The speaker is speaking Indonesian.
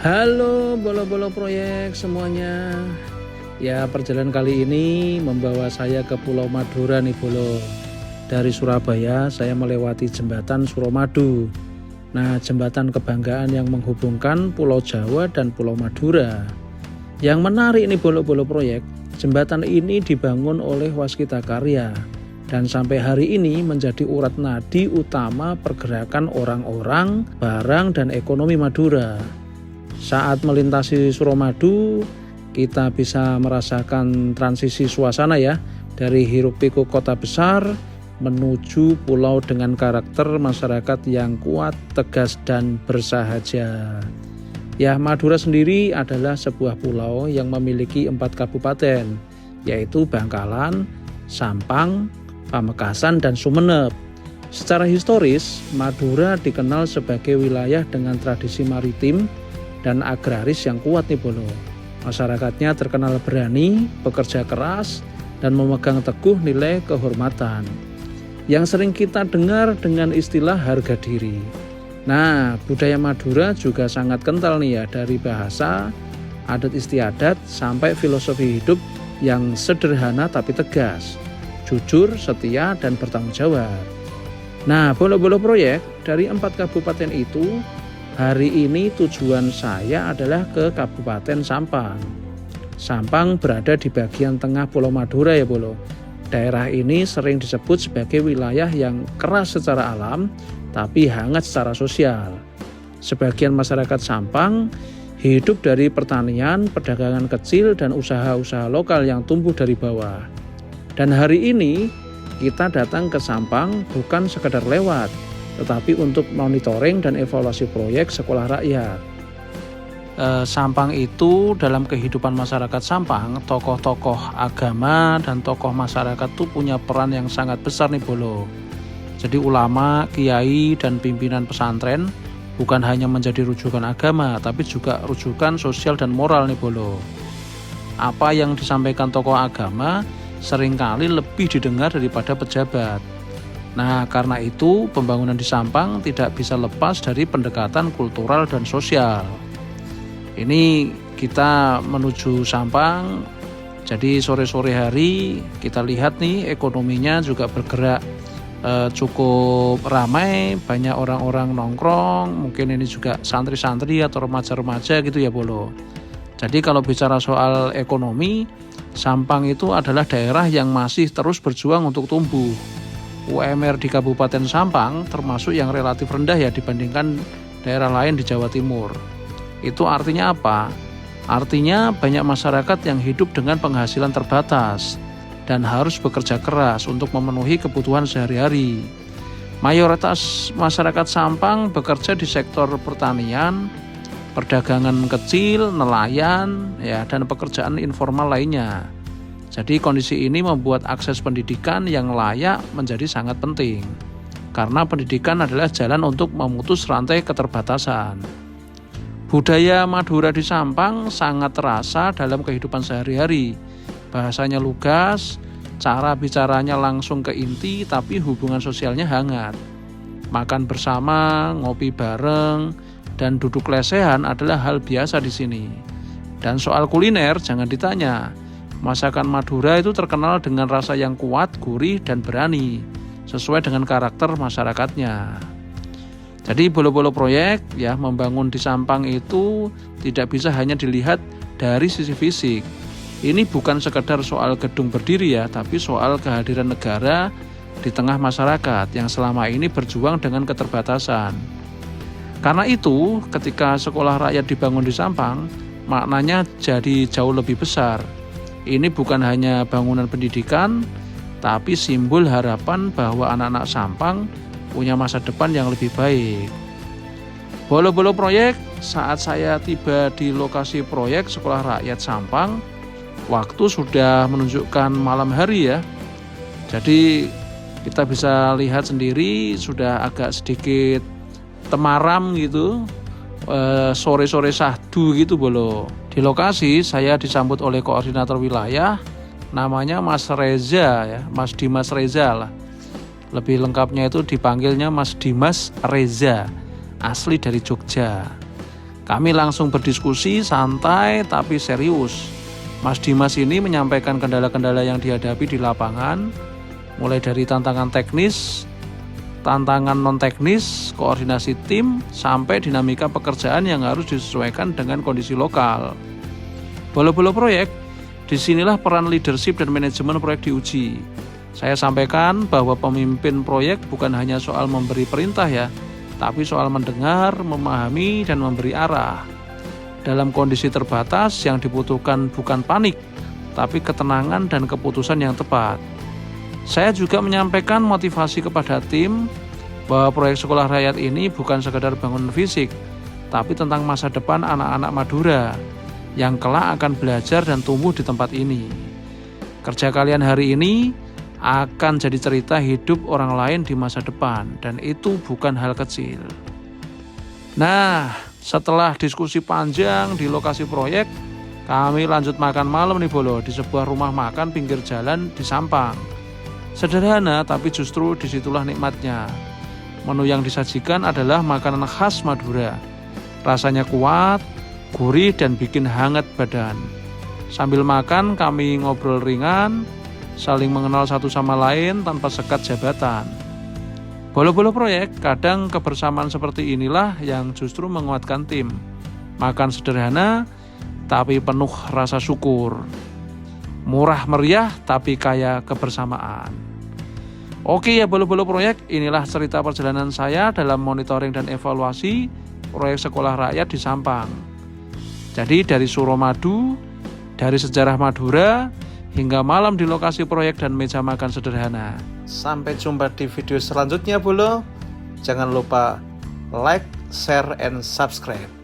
Halo bolo-bolo proyek semuanya. Ya, perjalanan kali ini membawa saya ke Pulau Madura nih bolo. Dari Surabaya saya melewati jembatan Suramadu. Nah, jembatan kebanggaan yang menghubungkan Pulau Jawa dan Pulau Madura. Yang menarik nih bolo-bolo proyek, jembatan ini dibangun oleh Waskita Karya dan sampai hari ini menjadi urat nadi utama pergerakan orang-orang, barang, dan ekonomi Madura. Saat melintasi Suramadu, kita bisa merasakan transisi suasana ya, dari hiruk-pikuk kota besar menuju pulau dengan karakter masyarakat yang kuat, tegas, dan bersahaja. Ya, Madura sendiri adalah sebuah pulau yang memiliki 4 kabupaten, yaitu Bangkalan, Sampang, Pamekasan, dan Sumeneb. Secara historis, Madura dikenal sebagai wilayah dengan tradisi maritim dan agraris yang kuat nih bolo. Masyarakatnya terkenal berani, bekerja keras, dan memegang teguh nilai kehormatan yang sering kita dengar dengan istilah harga diri. Nah, budaya Madura juga sangat kental nih ya, dari bahasa, adat istiadat, sampai filosofi hidup yang sederhana tapi tegas, jujur, setia, dan bertanggung jawab. Nah, bolo-bolo proyek, dari 4 kabupaten itu, hari ini tujuan saya adalah ke Kabupaten Sampang. Sampang berada di bagian tengah Pulau Madura ya bolo. Daerah ini sering disebut sebagai wilayah yang keras secara alam, tapi hangat secara sosial. Sebagian masyarakat Sampang hidup dari pertanian, perdagangan kecil, dan usaha-usaha lokal yang tumbuh dari bawah. Dan hari ini kita datang ke Sampang bukan sekedar lewat, tetapi untuk monitoring dan evaluasi proyek sekolah rakyat. Sampang itu dalam kehidupan masyarakat Sampang, tokoh-tokoh agama dan tokoh masyarakat itu punya peran yang sangat besar nih bolo. Jadi ulama, kiai, dan pimpinan pesantren bukan hanya menjadi rujukan agama, tapi juga rujukan sosial dan moral nih bolo. Apa yang disampaikan tokoh agama seringkali lebih didengar daripada pejabat. Nah, karena itu pembangunan di Sampang tidak bisa lepas dari pendekatan kultural dan sosial. Ini kita menuju Sampang, jadi sore-sore hari kita lihat nih ekonominya juga bergerak cukup ramai, banyak orang-orang nongkrong, mungkin ini juga santri-santri atau remaja-remaja gitu ya bolo. Jadi kalau bicara soal ekonomi, Sampang itu adalah daerah yang masih terus berjuang untuk tumbuh. UMR di Kabupaten Sampang termasuk yang relatif rendah ya dibandingkan daerah lain di Jawa Timur. Itu artinya apa? Artinya banyak masyarakat yang hidup dengan penghasilan terbatas dan harus bekerja keras untuk memenuhi kebutuhan sehari-hari. Mayoritas masyarakat Sampang bekerja di sektor pertanian, perdagangan kecil, nelayan, ya, dan pekerjaan informal lainnya. Jadi kondisi ini membuat akses pendidikan yang layak menjadi sangat penting. Karena pendidikan adalah jalan untuk memutus rantai keterbatasan. Budaya Madura di Sampang sangat terasa dalam kehidupan sehari-hari. Bahasanya lugas, cara bicaranya langsung ke inti, tapi hubungan sosialnya hangat. Makan bersama, ngopi bareng, dan duduk lesehan adalah hal biasa di sini. Dan soal kuliner jangan ditanya. Masakan Madura itu terkenal dengan rasa yang kuat, gurih, dan berani, sesuai dengan karakter masyarakatnya. Jadi bolo-bolo proyek ya, membangun di Sampang itu tidak bisa hanya dilihat dari sisi fisik. Ini bukan sekedar soal gedung berdiri ya, tapi soal kehadiran negara di tengah masyarakat yang selama ini berjuang dengan keterbatasan. Karena itu, ketika sekolah rakyat dibangun di Sampang, maknanya jadi jauh lebih besar. Ini bukan hanya bangunan pendidikan, tapi simbol harapan bahwa anak-anak Sampang punya masa depan yang lebih baik. Bolo-bolo proyek, saat saya tiba di lokasi proyek sekolah rakyat Sampang, waktu sudah menunjukkan malam hari ya. Jadi kita bisa lihat sendiri sudah agak sedikit temaram gitu, sore-sore sahdu gitu bolo. Di lokasi saya disambut oleh koordinator wilayah, namanya Mas Reza ya, Mas Dimas Reza lah. Lebih lengkapnya itu dipanggilnya Mas Dimas Reza, asli dari Jogja. Kami langsung berdiskusi santai tapi serius. Mas Dimas ini menyampaikan kendala-kendala yang dihadapi di lapangan, mulai dari tantangan teknis, tantangan non-teknis, koordinasi tim, sampai dinamika pekerjaan yang harus disesuaikan dengan kondisi lokal. Bolo-bolo proyek, disinilah peran leadership dan manajemen proyek diuji. Saya sampaikan bahwa pemimpin proyek bukan hanya soal memberi perintah ya, tapi soal mendengar, memahami, dan memberi arah. Dalam kondisi terbatas yang dibutuhkan bukan panik, tapi ketenangan dan keputusan yang tepat. Saya juga menyampaikan motivasi kepada tim bahwa proyek sekolah rakyat ini bukan sekedar bangun fisik, tapi tentang masa depan anak-anak Madura yang kelak akan belajar dan tumbuh di tempat ini. Kerja kalian hari ini akan jadi cerita hidup orang lain di masa depan, dan itu bukan hal kecil. Nah, setelah diskusi panjang di lokasi proyek, kami lanjut makan malam nih Bolo di sebuah rumah makan pinggir jalan di Sampang. Sederhana, tapi justru disitulah nikmatnya. Menu yang disajikan adalah makanan khas Madura. Rasanya kuat, gurih, dan bikin hangat badan. Sambil makan, kami ngobrol ringan, saling mengenal satu sama lain tanpa sekat jabatan. Bolo-bolo proyek, kadang kebersamaan seperti inilah yang justru menguatkan tim. Makan sederhana, tapi penuh rasa syukur. Murah meriah tapi kaya kebersamaan. Oke ya bolo-bolo proyek, inilah cerita perjalanan saya dalam monitoring dan evaluasi proyek sekolah rakyat di Sampang. Jadi dari Suramadu, dari sejarah Madura, hingga malam di lokasi proyek dan meja makan sederhana. Sampai jumpa di video selanjutnya Bolo. Jangan lupa like, share, and subscribe.